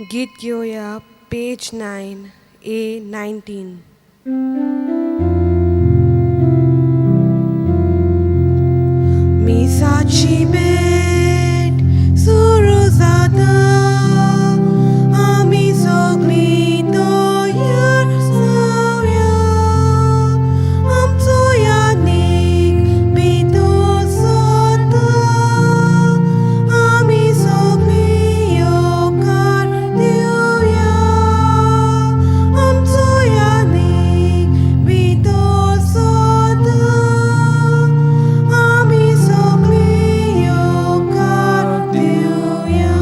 गीत घेऊया page 9 A19. मिसाची भेट सुरू जाता आमी सगळीं तयार जावया आमचो यादीक भितर सरता आमी सगळीं येवकार दिवया आमचो यादीक भितर सरता आमी सगळीं येवकार दिवया.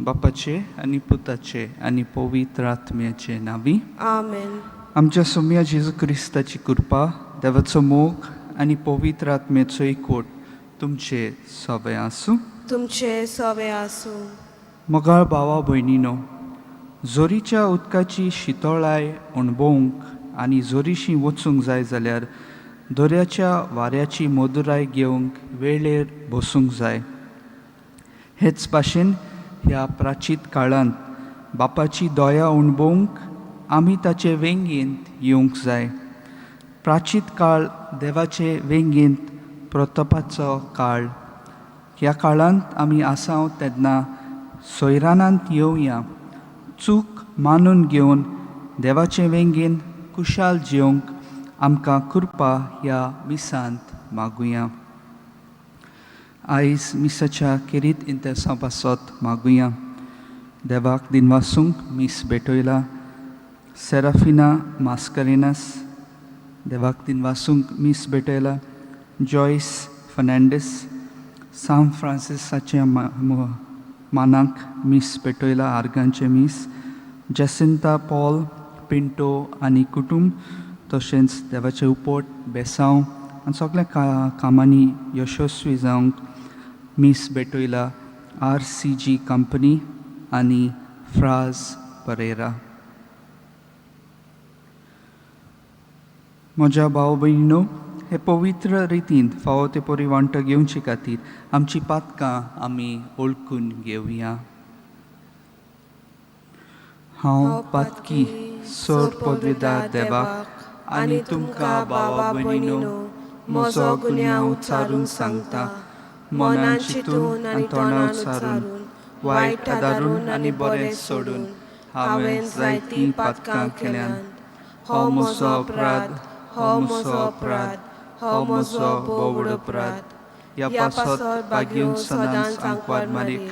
बापाचे आणि पुताचे आणि पवित्र आत्म्याचे नावी. आमेन. आमच्या सोम्या जेजू क्रिस्ताची कृपा, देवाचो मोग आणि पवित्र आत्म्याचो एकवट तुमचे सवे आसूं. तुमचे सवे आसूं. मोगाळ भावा भयणीनो, जोरीच्या उदकाची शितळाय अणभवूंक आनी जोरीशी वचूंक जाय जाल्यार दर्याच्या वाऱ्याची मधुराय घेवंक वेळेर बसूंक जाय. हेच भाशेन ह्या प्राचीत काळांत बापाची दया अणभवूंक आमी ताचे वेंगेंत येवंक जाय. प्राचीत काळ देवाचे वेंगेंत प्रतापाचो काळ. ह्या काळांत आमी आसांव तेन्ना सोयरानांत येवया, चूक मानून घेवन देवाचे वेंगेन कुशाल जिवंक आमकां कृपा ह्या मिसांत मागुया. आयज मिसाच्या खेरीत इंतेसां पासत मागुया. देवाक दिनवासूंक मीस भेटयला. सेराफिना मास्करेनास देवाक दिनवासूंक मीस भेटयला. जॉयस फर्नांडीस सान फ्रांसिसाच्या मानाक मीस भेटयला, आर्गांचे मीस. जसिंता पॉल पिंटो आनी कुटुंब, तशेंच देवाचे उपट बेसांव आनी सगळ्या कामांनी यशस्वी जावंक मीस भेटयला. RCG कंपनी आनी फ्राज परेरा. म्हज्या भाव भयणीनो, हे पवित्र रितीन फावो ते परी वांटो घेवचे खातीर आमची पातकां आमी ओळखून घेवया. हांव पातकी सोर पदवीदार देवाक आनी तुमकां भावा भयणीनो म्हजो गुन्यांव उच्चारून सांगता. मनान चिंतून आनी तोंडान उच्चारून, वायट आदारून आनी बरें सोडून हांवें जायतीं पातकां केल्यान. हो म्हजो अपराध, हो म्हजो अपराध, हो म्हजो बोवड अपराध. ह्या पासत भाग्यून सदांच आंकवार मारीक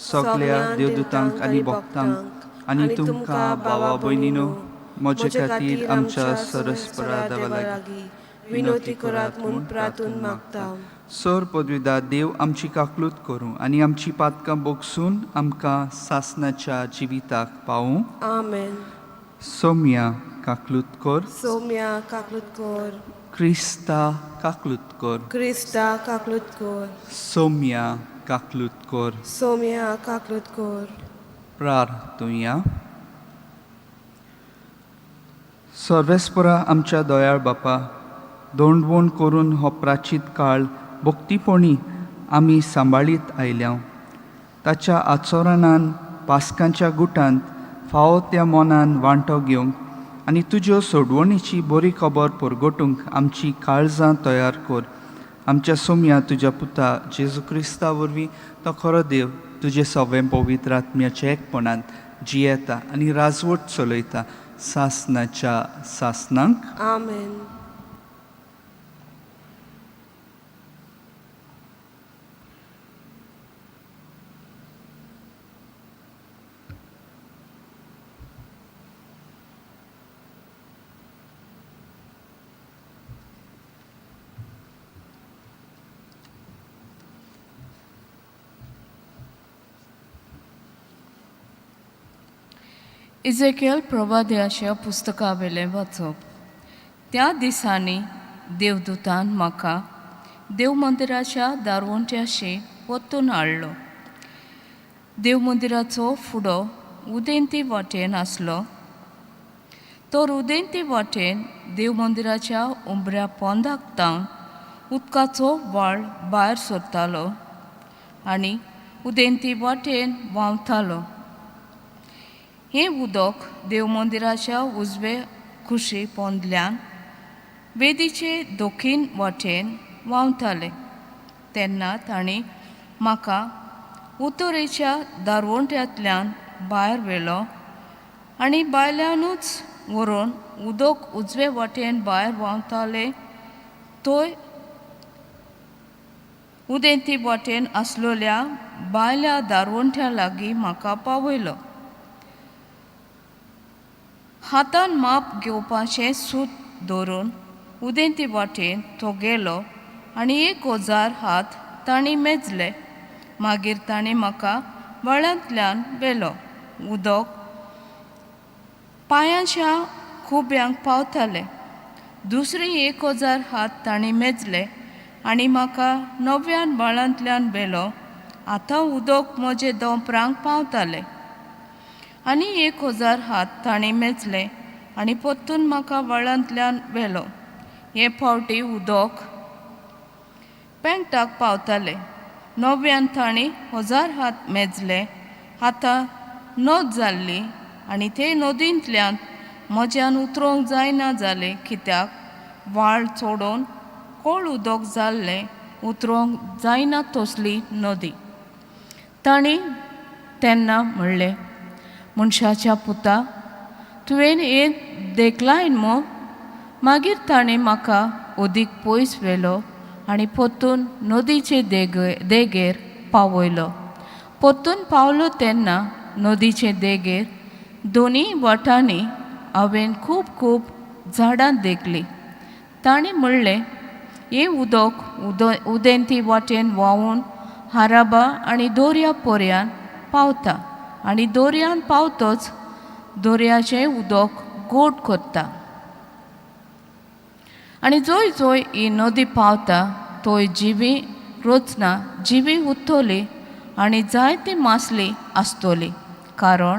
सगळ्या देवदूतांक आनी भक्तांक आनी तुमकां भावा भयणीनो म्हजे खातीर आमच्या सरस्परा देवा लागीं विनोती करात म्हूण प्रार्थून मागता. सर पदवीदार देव आमची काकलूत करूं आनी आमची पातकां बोगसून आमकां सासणाच्या जिविताक पावूं. आमेन. सोम्या काकलूत कर. सोम्या काकलूत कर. क्रिस्ता काकलूत कर. क्रिस्ता काकलूत कर. सोम्या काकलूत कर. सोम्या काकलूत कर. प्रार्थुया. सर्वेस्परा आमच्या दयाळ बापा, दोंडवण करून हो प्राचीत काळ भक्तीपणी आमी सांबाळीत आयल्या. ताच्या आचोरणान पास्कांच्या गुटांत फावो त्या मनान वांटो घेवंक आनी तुज्यो सोडवणीची बरी खबर परगटूंक आमची काळजां तयार कर. आमच्या सोम्या तुज्या पुता जेजू क्रिस्ता वरवीं तो खरो देव तुजे सवें पवित्र आत्म्याच्या एकपणांत जियेता आनी राजवट चलयता सासणाच्या सासणांक. आमेन. इजेकियल प्रवाद्याच्या पुस्तका वेलें वाचप. त्या दिसांनी देवदूतान म्हाका देव मंदिराच्या दारवंट्याशी वतून हाडलो. देव मंदिराचो फुडो उदेंती वाटेन आसलो. तर उदेंती वाटेन देव मंदिराच्या उंबऱ्या पोंदाक तावन उदकाचो व्हाळ भायर सरतालो आनी उदेंती वाटेन व्हांवतालो. हें उदक देव मंदिराच्या उजवे कुशी पोंदल्यान वेदीचे दोखीन वाटेन व्हांवतालें. तेन्ना तांणी म्हाका उतोरेच्या दारवंट्यांतल्यान भायर व्हेलो आनी भायल्यानूच व्हरून उदक उजवे वाटेन भायर व्हांवतालें थंय उदेंती वाटेन आसलोल्या भायल्या दारवंट्या लागीं म्हाका पावयलो. हातान माप घेवपाचें सूत दवरून उदेंती वाटेन तो गेलो आनी 1000 हात तांणी मेजले. मागीर ताणें म्हाका वळ्यांतल्यान व्हेलो. उदक पांयाच्या खुब्यांक पावतालें. दुसरे 1000 हात तांणी मेजले आनी म्हाका नव्यान वळ्यांतल्यान व्हेलो. आतां उदक म्हजे दोंपरांक पावतालें. आनी 1000 हात तांणी मेजले आनी परतून म्हाका वळ्यांतल्यान व्हेलो. हे फावटी उदक पेंगटाक पावतालें. नव्यान तांणी 1000 हात मेजले. आतां नद जाल्ली आनी ते नदींतल्यान म्हज्यान उतरोंक जायना जालें, कित्याक व्हाळ चोडोवन कोळ उदक जाल्लें, उतरोंक जायना तसली नदी. तांणी तेन्ना म्हणलें, मनशाच्या पुता, तुवें हें देखलाय मो? मागीर ताणें म्हाका ओदीक पयस व्हेलो आनी परतून नदीचे देगेर पावयलो. परतून पावलो तेन्ना नदीचे देगेर दोनी वाटांनी हांवें खूब झाडां देखलीं. ताणें म्हणलें, हें उदक उदेंती वाटेन व्हांवून हाराबा आनी दोर्या पर्यान पावता आनी दोर्यान पावतच दोर्याचें उदक गोड करता. आनी जंय जंय ही नदी पावता थंय जिवी रचना, जिवी उत्तोली आनी जायती मासली आसतली. कारण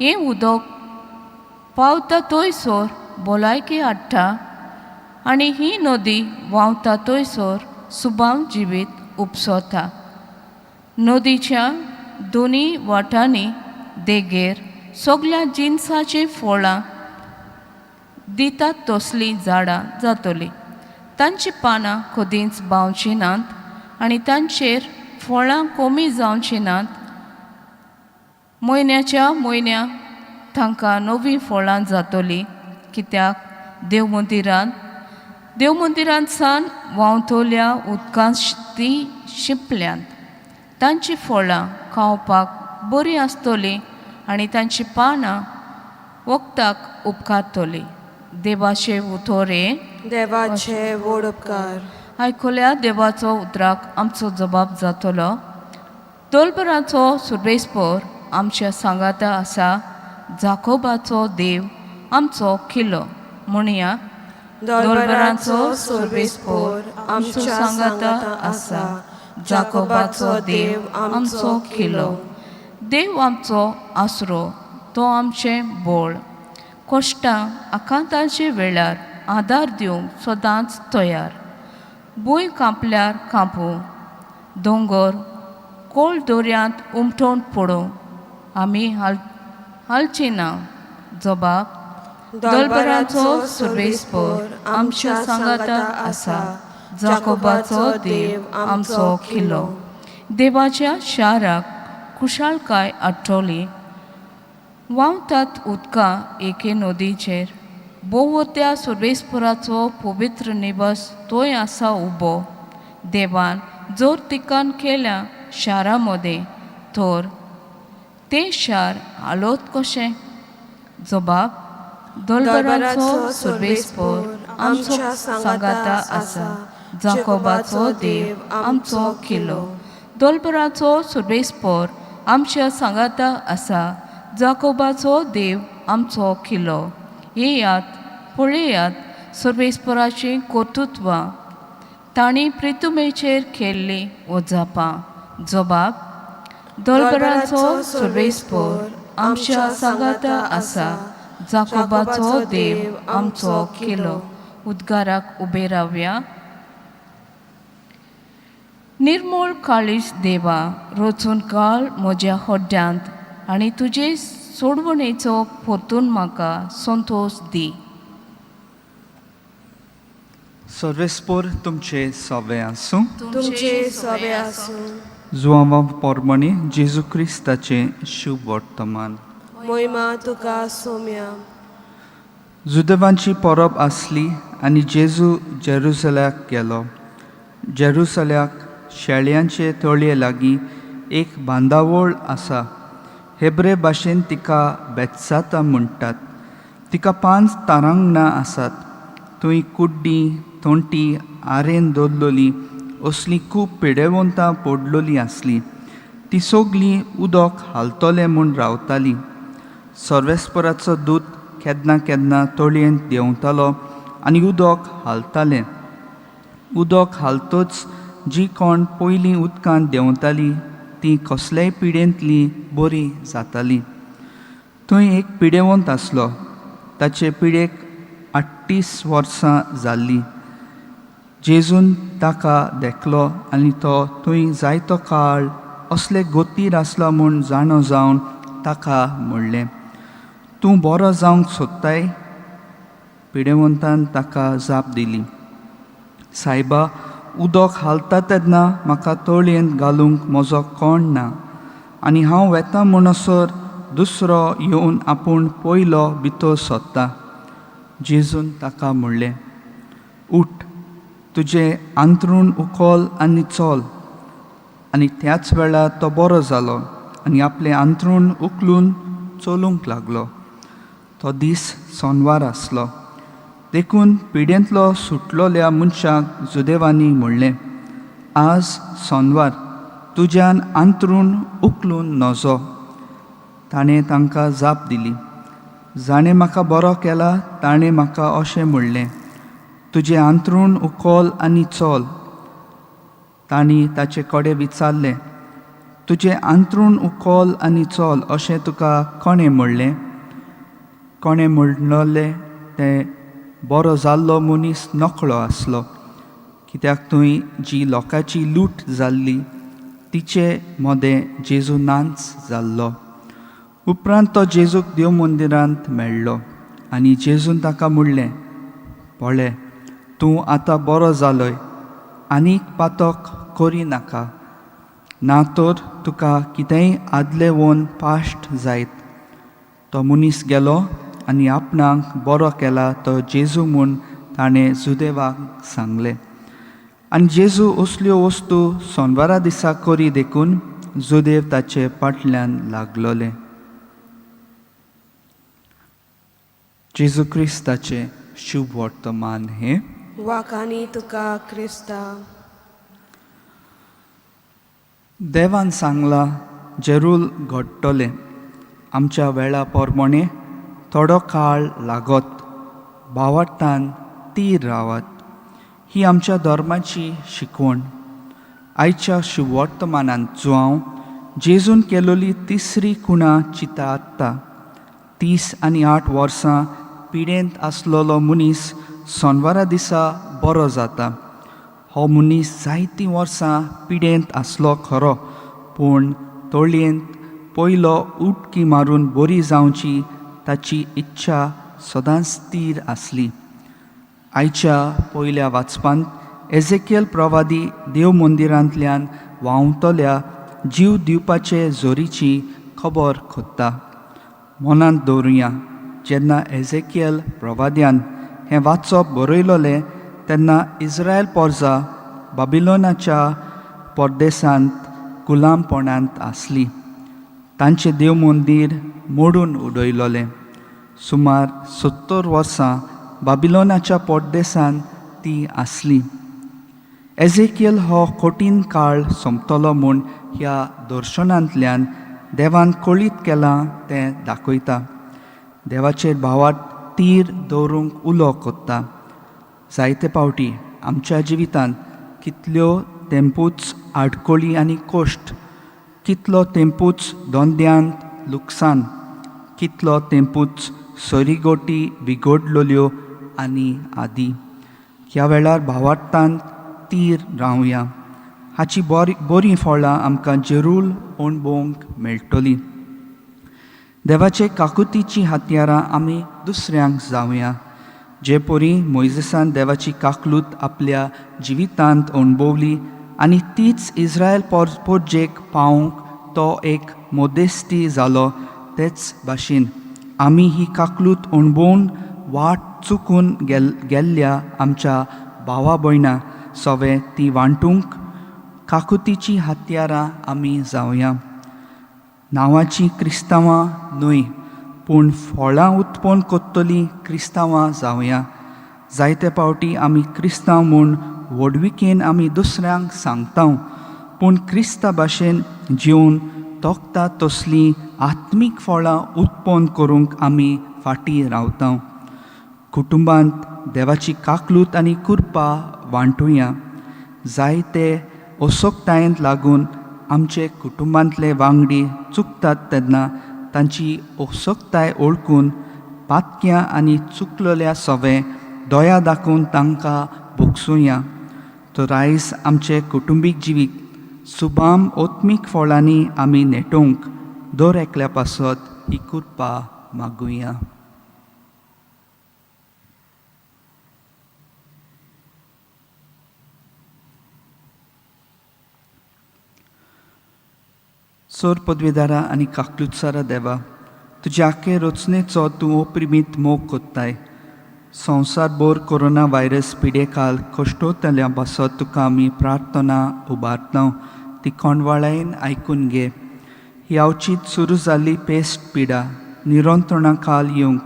हें उदक पावता थंयसर भलायकी हाडटा आनी ही नदी व्हांवता थंयसर सुबाम जिवीत उपसता. नदीच्या दोनी वाटांनी देगेर सगल्या जिनसाची फळां दितात तसलीं झाडां जातलीं. तांची पानां कदींच बावचीं नात आनी तांचेर फळां कमी जावचीं नात. म्हयन्याच्या म्हयन्या तांकां नवीं फळां जातलीं, कित्याक देव मंदिरांत सावन व्हांवतल्या उदकांत तीं शिंपल्यांत. तांचीं फळां खावपाक बरीं आसतलीं आनी तांचीं पानां वखदाक उपकारतलीं. देवाचे उतोरे, देवाचे व्हड उपकार. आयकल्या देवाचो उतराक आमचो जबाब जातलो. दोलबराचो सुर्वेस्पर आमच्या सांगाता आसा. जाकोबाचो देव आमचो किल्लो. म्हणया, दोलबराचो सुर्वेस्पर आमच्या सांगाता आसा. जाकोबाचो देव आमचो किल्लो. देव आमचो आसरो, तो आमचें बळ. कश्टां आकांताचे वेळार आदार दिवंक सदांच तयार. भूंय कांपल्यार कांपूं, दोंगर कोळ दोर्यांत उमटोवन पडूं, आमी हालची ना. जबाब, दोलबराचो सुर्वेस्पर आमच्या सांगाता आसा. जाकोबाचो देव आमचो किल्लो. देवाच्या शाराक खुशालकाय हाडटली. व्हांवतात उदकां एके नदीचेर. भोवत्या सुर्वेस्पराचो पवित्र निवास थंय आसा उबो. देवान जर तिकान केल्या शारा मदें, तर तें शार हालोत कशें? जबाब, दोलबराचो सुर्वेस्पर आमचो सांगाता आसा. जाकोबाचो देव आमचो किल्लो. दोलबराचो सुर्वेस्पर आमच्या सांगाता आसा. जाकोबाचो देव आमचो किल्लो. येयात, पळयात सुर्वेस्पराचीं कर्तुत्वां. तांणी प्रितुमेचेर केल्लीं ओजापां. जबाब, दोलबराचो सुर्वेस्पर आमच्या सांगाता आसा. जाकोबाचो देव आमचो किल्लो. उद्गाराक उबे रावया. निर्मळ काळीज देवा रचून घाल म्हज्या हड्ड्यांत आनी तुजे सोडवणेचो परतून म्हाका संतोश दी. सर्वेस्पोर तुमचे सवे आसूं. तुमचे सवे आसूं. जुआंवा पोरमणे जेजू क्रिस्ताचे शुभ वर्तमान. मोहिमा तुका सोम्या. जुदेवांची परब आसली आनी जेजू जेरुसल्याक गेलो. जेरुसल्याक शेळ्यांचे तळये लागीं एक बांदावळ आसा. हेब्रे भाशेन तिका बेतसाता म्हणटात. तिका 5 तारांगणां आसात. थंय कुड्डीं थोंटी आरेन दवरलोली असलीं खूब पिडेवंतां पडलोलीं आसलीं. ती सगलीं उदक हालतले म्हूण रावतालीं. सर्वेस्पराचो दूत केन्ना केन्ना तळयेंत देंवतालो आनी उदक हालतालें. उदक हालतच जी कोण पयलीं उदकांत देंवतालीं तीं कसलेय पिडेंतलीं बरीं जातालीं. थंय एक पिडेवंत आसलो. ताचे पिडेक 38 वर्सां जाल्लीं. जेजून ताका देखलो आनी तो थंय जायतो काळ असले गोतीर आसलो म्हूण जाणो जावन ताका म्हणलें, तूं बरो जावंक सोदताय? पिडेवंतान ताका जाप दिली, सायबा, उदक हालता तेन्ना म्हाका तळयेंत घालूंक म्हजो कोण ना आनी हांव वेता म्हणसर दुसरो येवन आपूण पयलो भितर सोदता. जेजून ताका म्हणलें, उठ, तुजें आंतरूण उखल आनी चल. आनी त्याच वेळार तो बरो जालो आनी आपलें आंतरूण उखलून चलूंक लागलो. तो दीस सोनवार आसलो. देखून पिडेंतलो सुटलोल्या मनशाक जुदेवांनी म्हणलें, आज सोनवार, तुज्यान आंतरूण उखलून नजो. ताणें तांकां जाप दिली, जाणें म्हाका बरो केला ताणें म्हाका अशें म्हणलें, तुजें आंतरूण उखल आनी चल. तांणी ताचे कडेन विचारलें, तुजें आंतरूण उखल आनी चल अशें तुका कोणें म्हणलें? कोणें म्हणलोलें तें बरो जाल्लो मनीस नकळो आसलो, कित्याक थंय जी लोकांची लूट जाल्ली तिचे मोदें जेजू नांच जाल्लो. उपरांत तो जेजूक देव मंदिरांत मेळ्ळो आनी जेजून ताका म्हणलें, पळय, तूं आतां बरो जालोय, आनीक पातक करी नाका, ना तर तुका कितेंय आदलें वन पाश्ट जायत. तो मनीस गेलो आनी आपणाक बरो केला तो जेजू म्हूण ताणें जुदेवाक सांगलें. आनी जेजू असल्यो वस्तू सोनवारा दिसा करी देखून जुदेव ताचे फाटल्यान लागलोले. जेजू क्रिस्ताचे शुभ वर्तमान हे. वाखाणी तुका क्रिस्ता. देवान सांगलां, जेरूल घडटलें. आमच्या वेळा पोरमोणे थोडो काळ लागत, भावार्थान तीर रावात. ही आमच्या धर्माची शिकवण. आयच्या शुभ वर्तमानांत जो जेजून केलोली तिसरी कुणा चिता आत्ता. 30 आनी 8 वर्सां पिडेंत आसलोलो मनीस सोनवारा दिसा बरो जाता. हो मनीस जायतीं वर्सां पिडेंत आसलो खरो, पूण तळयेंत पयलो उडकी मारून बरी जावची ताची इच्छा सदांच स्थिर आसली. आयच्या पयल्या वाचपांत एझेकियल प्रवादी देव मंदिरांतल्यान व्हांवतल्या जीव दिवपाचे जोरीची खबर खोत्ता. मनांत दवरुया, जेन्ना एझेकियल प्रवाद्यान हें वाचप बरयलोलें तेन्ना इस्रायल पोरजा बाबिलोनाच्या परदेसांत गुलामपणांत आसली. तांचें देव मंदीर मोडून उडयलोलें. सुमार 70 वर्सां बाबिलोनाच्या परदेसांत ती आसली. एझेकियल हो कठीण काळ सोंपतलो म्हूण ह्या दर्शनांतल्यान देवान कळीत केलां तें दाखयता. देवाचेर भावार्थ तीर दवरूंक उलो कोत्ता. जायते फावटी आमच्या जिवितांत कितल्यो तेंपूच आडकोळी आनी कोश्ट, कितलो तेंपूच दोंद्यांत लुकसाण, कितलो तेंपूच सोयरीगोटी बिगडलोल्यो आनी आदी. ह्या वेळार भावार्थांत तीर रावया हाची बरी फळां आमकां जरूर अणभवूंक मेळटलीं. देवाचे काकुतीची हातयारां आमी दुसऱ्यांक जावया. जे परी मोइजेसान देवाची काकलूत आपल्या जिवितांत अणभवली आनी तीच इस्रायल पोरजेक पावूंक तो एक मोदेस्ती जालो, तेच भाशेन आमी ही काकलूत अणभवून वाट चुकून गेल्ल्या आमच्या भावा भयणां सोबे ती वांटूंक काकुतीची हातयारां आमी जावया. नांवाची क्रिस्तांवां न्हय, पूण फळां उत्पन्न कोत्तली क्रिस्तांवां जावया. जायते फावटी आमी क्रिस्तांव म्हूण व्हडविकेन आमी दुसऱ्यांक सांगता, पूण क्रिस्ता भाशेन जिवन तोखता तसलीं आत्मीक फळां उत्पन्न करूंक आमी फाटीं रावता. कुटुंबांत देवाची काकलूत आनी कृपा वांटुया. जायते असोगतायेंत लागून आमचे कुटुंबांतले वांगडी चुकतात तेन्ना तांची असोगताय ओळखून पातक्यां आनी चुकलोल्या सोबे दोया दाखोवन तांकां भोगसुया. तर आयज आमचे कुटुंबीक जिवीक सुबाम आत्मीक फळांनी आमी नेटोवंक दर एकल्या पासत ही कृपा मागुया. सोर पदवीदारा आनी काकलुतसारा देवा, तुज्या आखे रचनेचो तूं अप्रिमीत मोग कोत्ताय. संवसारभर कोरोना व्हायरस पिडेकाल कश्टोतल्या पासत तुका आमी प्रार्थना उबारता, ती कोणवाळायेन आयकून घे. ही अवचीत सुरू जाल्ली पेस्ट पिडा निरंतरणा काल येवंक,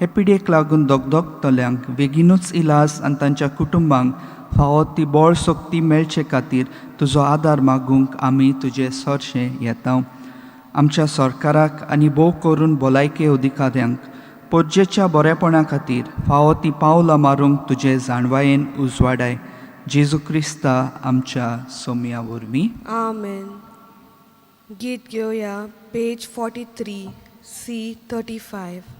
हे पिडेक लागून दोगदोगतल्यांक बेगीनूच इलाज आनी तांच्या कुटुंबांक फावो ती बळ सोक्ती मेळचे खातीर तुजो आदार मागूंक आमी तुजे सरशें येता. आमच्या सरकाराक आनी भोव करून भलायकी अधिकाऱ्यांक पोरजेच्या बरेपणा खातीर फावो ती पावलां मारूंक तुजे जाणवायेन उजवाडाय. जेजू क्रिस्ता आमच्या सोम्या वरवीं. आमेन. गीत घेवया पेज 43 C35.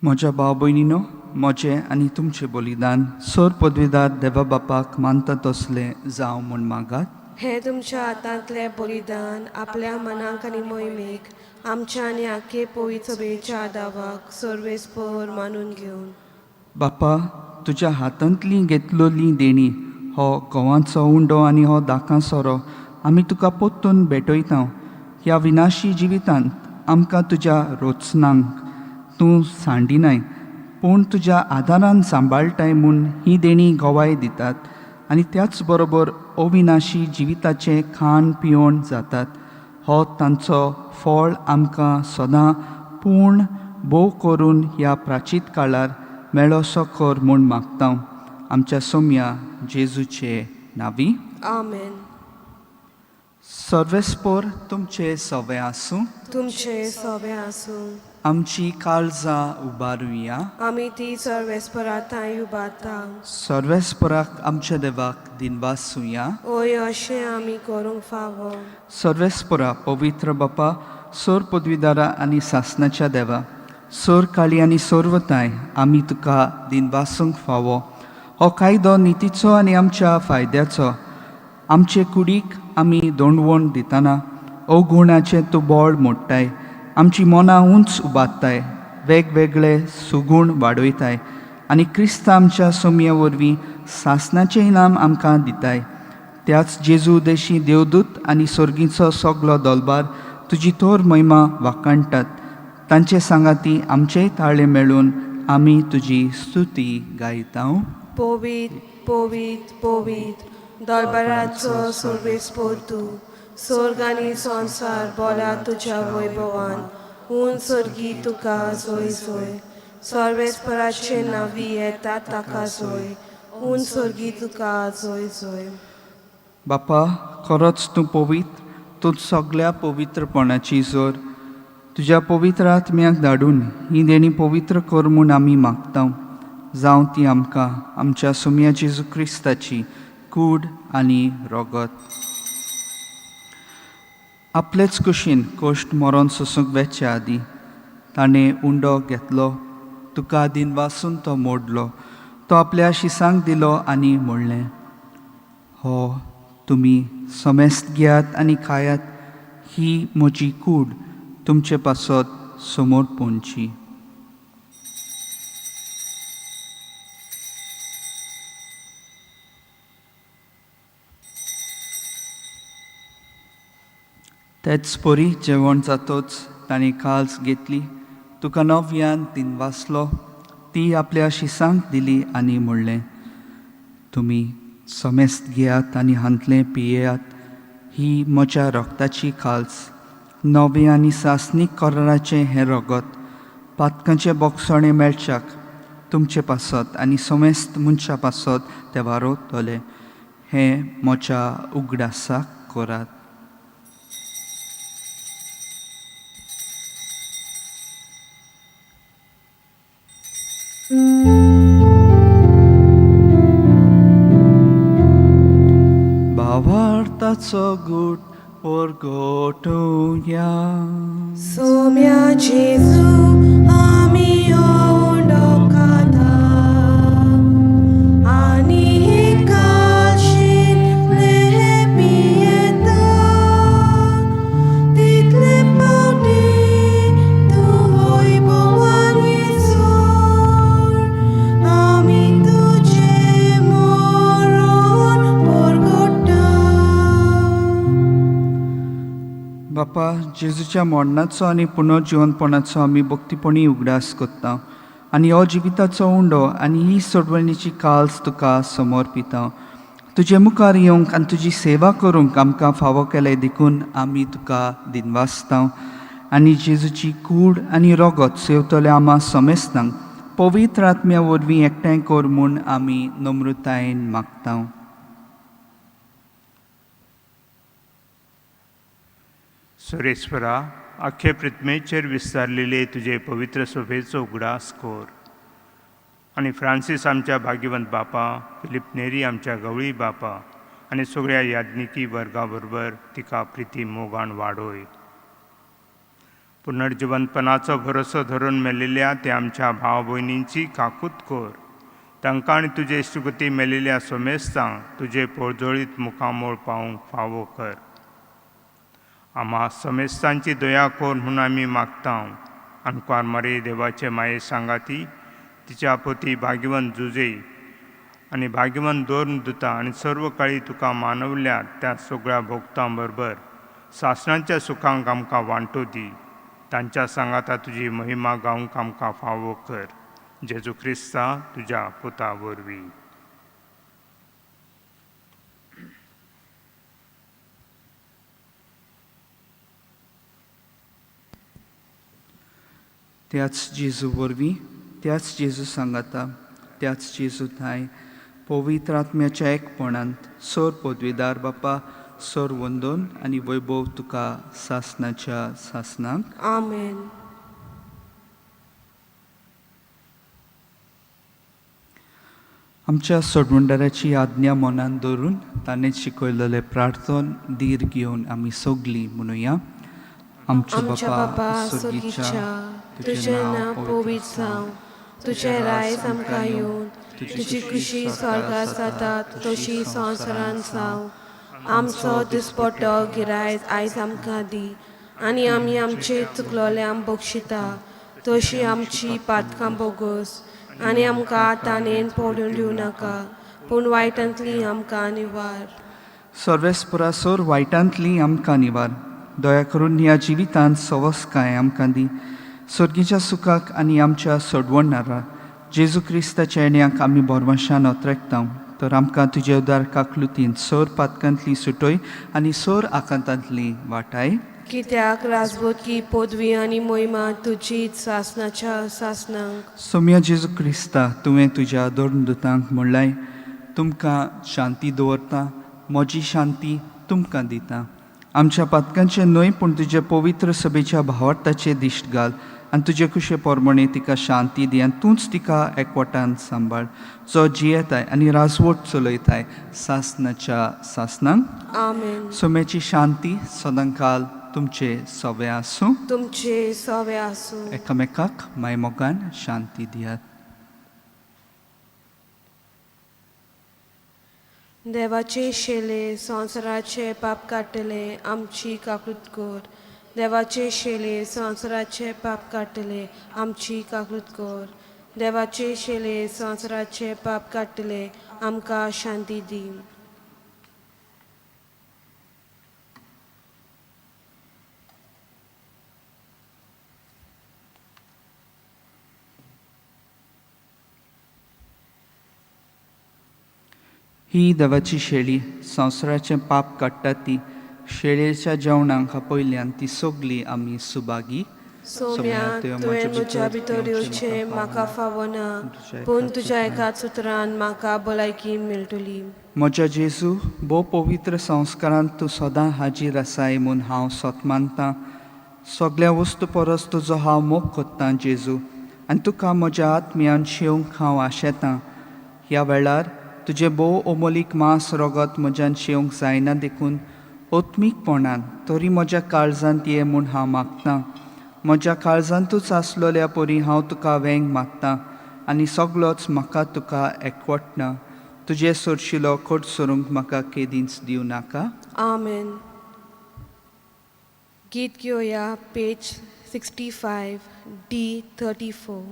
म्हज्या भाव भयणीनो, म्हजें आनी तुमचें बलिदान सोर पदवीदार देवा बापाक मानता तसलें जावं म्हूण मागात. हे तुमच्या हातांतले बलिदान आपल्या मनाक आनी मोहिमेक आमच्या आनी आखे पवित्र सभेच्या आदावाक सर्वेस्पर मानून घेवन. बापा, तुज्या हातांतली घेतलोली देणी हो गोवांचो उंडो आनी हो दाकां सोरो आमी तुका पोत्तून भेटयता. ह्या विनाशी जिवितांत आमकां तुज्या रोचनांक तूं सांडिनाय, पूण तुज्या आदारान सांबाळटाय म्हूण ही देणी गोवाय दितात आनी त्याच बरोबर अविनाशी जिविताचें खाण पिवण जातात. हो तांचो फळ आमकां सदां पूर्ण भोव करून ह्या प्राचीत काळार मेळोसो कर म्हूण मागता. आमच्या सोम्या जेजूचे नांवी. आमेन. सर्वेस्पर तुमचे सोवे आसूं. तुमचे सोबे आसूं. आमची काळजां उबारुया. आमी ती सर्वेस्पराताय उबारता. सर्वेस्पराक आमच्या देवाक दिनवासुया. ओय अशें आमी करूंक फावो. सर्वेस्परा पवित्र बापा, सोर पदवीदारा आनी सासणाच्या देवा, सोर काळी आनी सोर्वताय आमी तुका दिनवासूंक फावो. हो कायदो नितीचो आनी आमच्या फायद्याचो. आमचे कुडीक आमी दोंडवण दितना अवगुणाचें तूं बोळ मोडटाय. आमची मनां उंच उबारताय, वेगवेगळे सुगूण वाडयताय आनी क्रिस्त आमच्या सोमया वरवीं सासणाचें इनाम आमकां दिताय. त्याच जेजू देशी देवदूत आनी सर्गीचो सगलो दलबार तुजी तोर महिमा वाखाणटात. तांचे सांगाती आमचेय ताळे मेळून आमी तुजी स्तुती गायता. पोवीत पोवीत पोवीत दरबाराचो सर्वेस्पोर तूं. स्वर्ग आनी संसार बोला तुज्या वैभवान. ऊन सर्गी तुका जोय जोय. सर्वेस्पराचे नावी येता ताका जोय. ऊन सर्गी तुका जोय जोय. बापा, खरोच तूं पवित्र. तूं सगळ्या पवित्रपणाची जोर. तुज्या पवित्र आत्म्याक धाडून ही देणी पवित्र कर म्हूण आमी मागता. जावं ती आमकां आमच्या सोम्या जेजू क्रिस्ताची कूड आनी रोगत. आपलेच कुशीन कोश्ट मरोन सोसूंक वेचे आदी ताणें उंडो घेतलो. तुका दिनवासून तो मोडलो. तो आपल्या शिसांक दिलो आनी म्हणलें, हो तुमी समेस्त घेयात आनी खायात. ही म्हजी कूड तुमचे पासत समोर पोंदची. तेच परी जेवण जातोच ताणें काल्स घेतली. तुका नव्यान दिनवासलो. ती आपल्या शिसांक दिली आनी म्हणलें, तुमी समेस्त घेयात आनी हांतलें पियेयात. ही म्हज्या रोगताची काल्स, नवे आनी सासनीक कराराचें हें रगत. पातकांचें बोगसणें मेळच्याक तुमचे पासत आनी समेस्त मनशा पासत ते वारोतले. हें म्हज्या उगडासाक करात. भावार्थाचो गूट परगटोवया. सोम्या जेजू आमी ओंडो खाता आनी हे काळशीन लेह पियेता. तितले पावटी तूं वैभवान येसोर. आमी तुजें मरण परगट्टा. बापा, जेजूच्या मरणाचो आनी पुनर्जिवनपणाचो आमी भक्तीपणी उगडास करता आनी हो जिविताचो उंडो आनी ही सोडवणीची काल्स तुका समर्पिता. तुजे मुखार येवंक आनी तुजी सेवा करूंक आमकां फावो केले देखून आमी तुका दिनवासता. आनी जेजूची कूड आनी रोगत सेवतले आमा समेस्तांक पवित्र आत्म्या वरवीं एकठांय कर म्हूण आमी नम्रतायेन मागता. सुरेश्वरा, अख्खे पृथ्वीचेर विस्तारलेले तुजे पवित्र सोबेचो उगडास कोर. आनी फ्रांसीस आमच्या भाग्यवंत बापा, फिलिप नेरी आमच्या गवळी बापा आनी सगळ्या याज्ञिकी वर्गा बरोबर तिका प्रिती मोगान वाडोय. पुनर्जिवंतपणाचो भरोसो धरून मेलिल्ल्या त्या आमच्या भाव भयणींची काकूत कोर. तांकां आनी तुजे इश्टगती मेलिल्ल्या सोमेस्तांक तुजे पळजोळीत मुखामोळ पावूंक फावो कर. आम्हा समेस्तांची दया कोर म्हणून आमी मागता. अणकार मारे देवाचे माये सांगाती, तिच्या पोती भाग्यवंत जुजे आनी भाग्यवंत दोन दुता आनी सर्व काळी तुका मानवल्या त्या सगळ्या भोगतां बरोबर सासणांच्या सुखांक आमकां वांटो दी. तांच्या सांगाता तुजी महिमा गावंक आमकां फावो कर. जेजू क्रिस्ता तुज्या पुता वरवीं. त्याच जेजू वरवीं, त्याच जेजू सांगाता, त्याच जेजू थाय पवित्र आत्म्याच्या एकपणांत सोर पदवीदार बापा, सोर वंदन आनी वैभव तुका सासणाच्या सासणाक. आमेन. आमच्या सोडवंडराची आज्ञा मनान दवरून ताणें शिकयलेले प्रार्थन धीर घेवन आमी सगलीं म्हणुया. आमच्या बापा सुर्गीच्या तुझें नांव पवित्र जावं, तुझें रायज आमकां येवन, तुजी कुशी स्वर्गांत जाता तशी संवसारांत जावं. आमचो दिसपट्टो गिरायज आयज आमकां दी, आनी आमी आमचे चुकलोल्यांक बक्षिता तशी आमची पातकां बोगोस, आनी आमकां ताणेन पडून दिवं नाका, पूण वायटांतली आमकां निवार. सर्वेस्परासोर वायटांतली आमकां निवार. दया करून ह्या जिवितांत सवस्काय आमकां दी. सर्गीच्या सुखाक आनी आमच्या सोडवणारा जेजू क्रिस्ताच्या येण्याक आमी बोरमाशान ओतरेकता, तर आमकां तुजे उदार काकलुतीन सोर पातकांतली सुटोय आनी सोर आकांतांतली वाटाय. कित्याक राजभोगी पदवी आनी मोहिमा तुजीच सासनाच्या सासनांक. सोम्या जेजू क्रिस्ता, तुवें तुज्या दोरदुतांक म्हणलाय, तुमकां शांती दवरता, म्हजी शांती तुमकां दिता. आमच्या पातकांचे न्हय, पूण तुजे पवित्र सभेच्या भावार्थाचे दिश्ट घाल, आनी तुजे कुशे पोरमणे तिका शांती दी, आनी तूंच तिका एकवटान सांबाळ, जो जियेताय आनी राजवट चलयताय सासनाच्या सासनांक. आमेन. सोम्याची शांती सदांकाल तुमचे सवे आसूं. तुमचे सवे आसूं. एकामेकाक मायमोगान शांती दियात. देवाचे शेले संवसाराचे पाप काडटले आमची काकूत कोर. देवाचे शेले संवसाराचे पाप काडटले आमची काकूत कोर. देवाचे शेले संवसाराचे पाप काडटले आमकां शांती दी. ही देवाची शेळी संवसाराचें पाप काडटा ती. शेळयेच्या जेवणाक पयल्यान ती सगली आमी सुभागी. सोम्या तुवें म्हज्या भितर येवचें म्हाका फावना, पूण तुज्या एकाच उतरान म्हाका भलायकी मेळटली. म्हज्या जेजू, भोव पवित्र संस्कारांत तूं सदां हाजीर आसाय म्हूण हांव सोत मानतां. सगळ्या वस्तू परस तुजो हांव मोग कोत्तां जेजू, आनी तुका म्हज्या आत्म्यान शेवंक हांव आशेतां. ह्या वेळार तुजे भोव ओमोलीक मांस रगत म्हज्यान शेवंक जायना देखून ओत्मीकपणान तरी म्हज्या काळजांत ये म्हूण हांव मागतां. म्हज्या काळजांतूच आसलोल्या परी हांव तुका वेंग मागतां, आनी सगळोच म्हाका तुका एकवटना. तुजे सोरशिलो खोट सोरूंक म्हाका केदींच दिवं नाका. आमेन. गीत घेवया पेज 65 D34.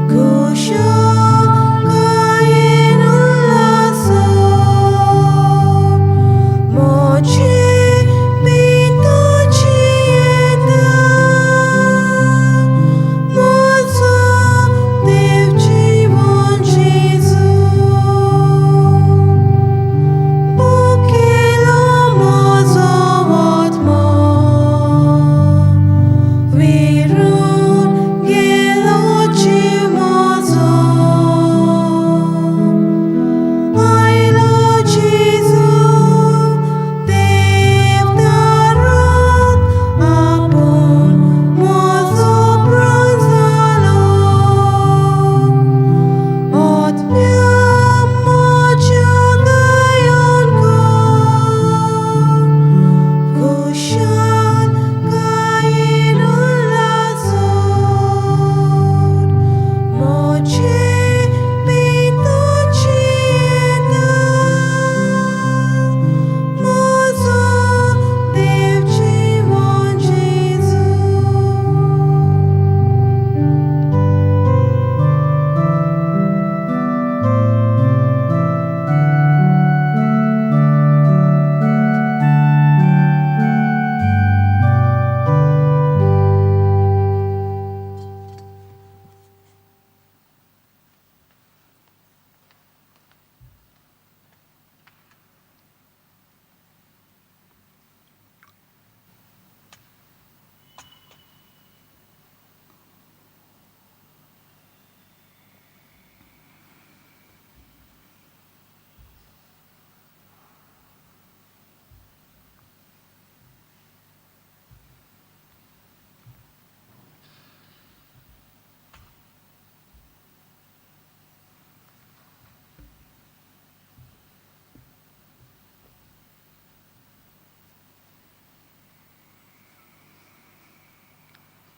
Kusha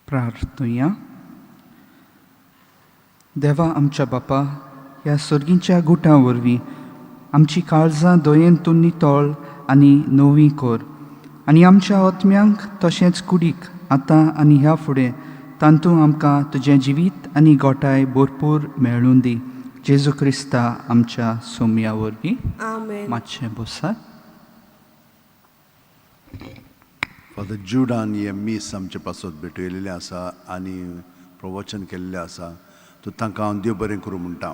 प्रार्थुया. देवा आमच्या बापा, ह्या सर्गीच्या गुटा वरवीं आमची काळजां दोयेंतून नितळ आनी नवी कर आनी आमच्या आत्म्यांक तशेंच कुडीक आतां आनी ह्या फुडें तांतूं आमकां तुजें जिवीत आनी गोठाय भरपूर मेळून दी. जेजू क्रिस्ता आमच्या सोम्या वरवीं. आमेन. मातशें बसात. फादर जुडान हे मीस आमचे पासत भेटयलेलें आसा आनी प्रवचन केल्लें आसा. तो तांकां हांव देव बरें करूं म्हणटा.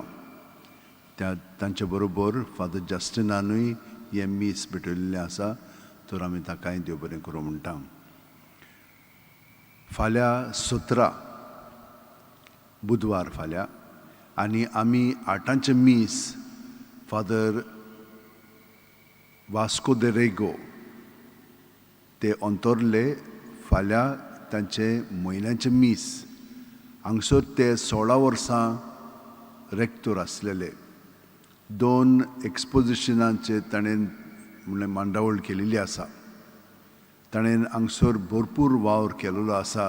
तांचे बरोबर फादर जस्टिनानूय हे मीस भेटयलेलें आसा. तर आमी ताकाय देव बरें करूं म्हणटा. फाल्यां 17 बुधवार फाल्यां आनी आमी 8 मीस फादर वास्को दे रेगो ते अंतोरले. फाल्यां तांचे म्हयन्याचे मीस. हांगसर ते 16 वर्सां रेक्तोर आसलेले. 2 एक्सपोजिशनांचे ताणें म्हणल्यार मांडावळ केलेली आसा. ताणें हांगसर भरपूर वावर केलेलो आसा.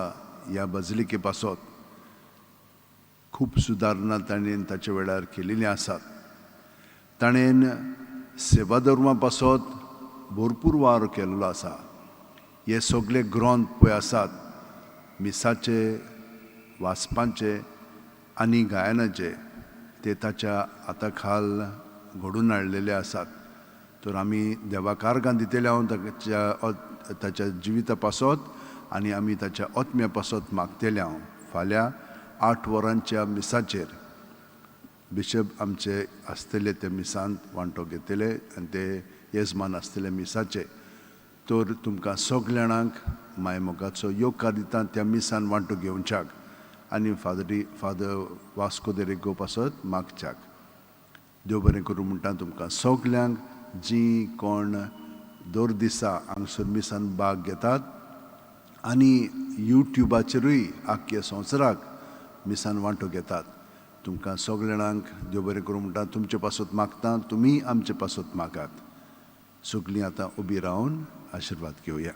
ह्या बजलिके पासत खूब सुदारणां ताणें ताचे वेळार केलेलीं आसात. ताणें सेवा धर्मा पासत भरपूर वावर केलेलो आसा. हे सगळे ग्रंथ पळय आसात मिसाचे, वाचपांचे आनी गायनाचे, ते ताच्या हाता खाल घडून हाडलेले आसात. तर आमी देवाक आर्गां दितले हांव ताच्या जिविता पासत आनी आमी ताच्या आत्म्या पासत मागतले हांव. फाल्यां 8 वरांच्या मिसाचेर बिशप आमचे आसतले ते मिसांत वांटो घेतले आनी ते येजमान आसतले मिसाचे. तर तुमकां सगळ्यांक मायमोगाचो योगकार दिता त्या मिसान वांटो घेवच्याक आनी फादर वास्को दे रेगो पासत मागच्याक. देव बरें करूं म्हणटा तुमकां सगल्यांक जी कोण दर दिसा हांगसर मिसान भाग घेतात आनी यूट्यूबाचेरूय आख्या संवसाराक मिसान वांटो घेतात. तुमकां सगळ्यांक देव बरें करूं म्हणटा. तुमचे पासत मागता, तुमी आमचे पासत मागात. सगळीं आतां उबी रावन आशिर्वाद घेवया.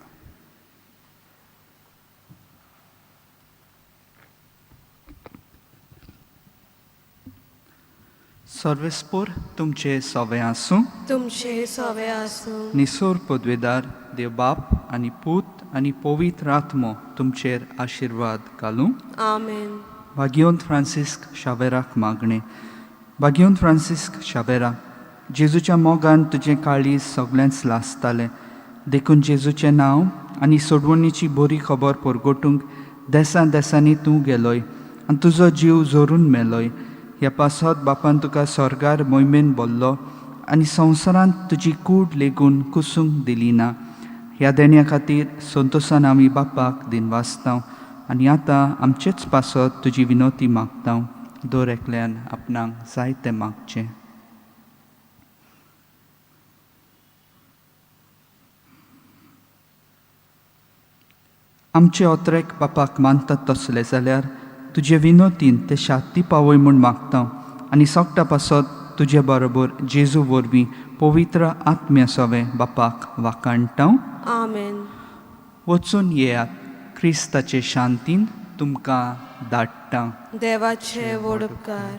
सर्वेस्पोर तुमचे सवे आसूं. तुमचे सवे आसूं. निसोर पदवेदार देव बाप आनी पूत आनी पवित्र आत्मो तुमचेर आशिर्वाद घालूं. आमेन. भाग्योंत फ्रांसिस्क शावेराक मागणे. भाग्योंत फ्रांसिस्क शावेरा, जेजूच्या मोगान तुजें काळीज सगळ्यांच लासतालें. देखून जेजूचें नांव आनी सोडवणीची बरी खबर परगोटूंक देसा देसांनी तूं गेलोय आनी तुजो जीव जोरून मेलोय. ह्या पासत बापान तुका स्वर्गार मोहिमेन बोल्लो आनी संवसारांत तुजी कूड लेगून कुसूंक दिली ना. ह्या देण्या खातीर संतोशान आमी बापाक दिनवासतांव आनी आतां आमचेच पासत तुजी विनोती मागतांव. दर एकल्यान आपणाक जाय तें मागचें. आमचे ओत्रेक बापाक मानतात तसले जाल्यार तुजे विनोतीन ते शांती पावय म्हूण मागता आनी सोगटा पासत तुजे बरोबर जेजू वरवीं पवित्र आत्म्या सवे बापाक वाकाणटा. आमेन. वचून येयात. क्रिस्ताचे शांतीन तुमकां धाडटा. देवाचे व्हड उपकार.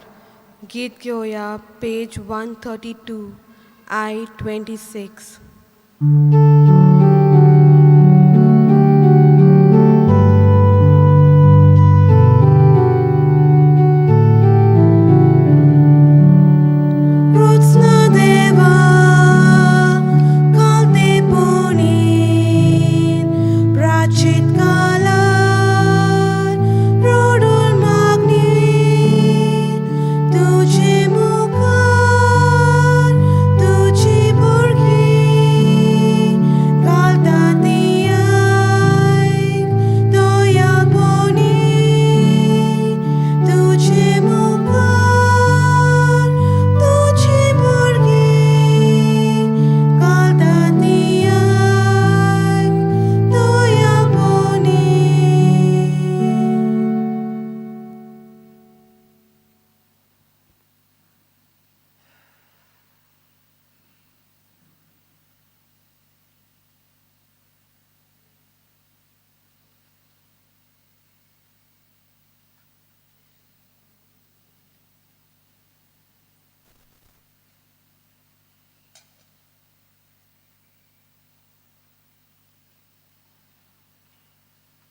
गीत घेवया पेज 132 I 26.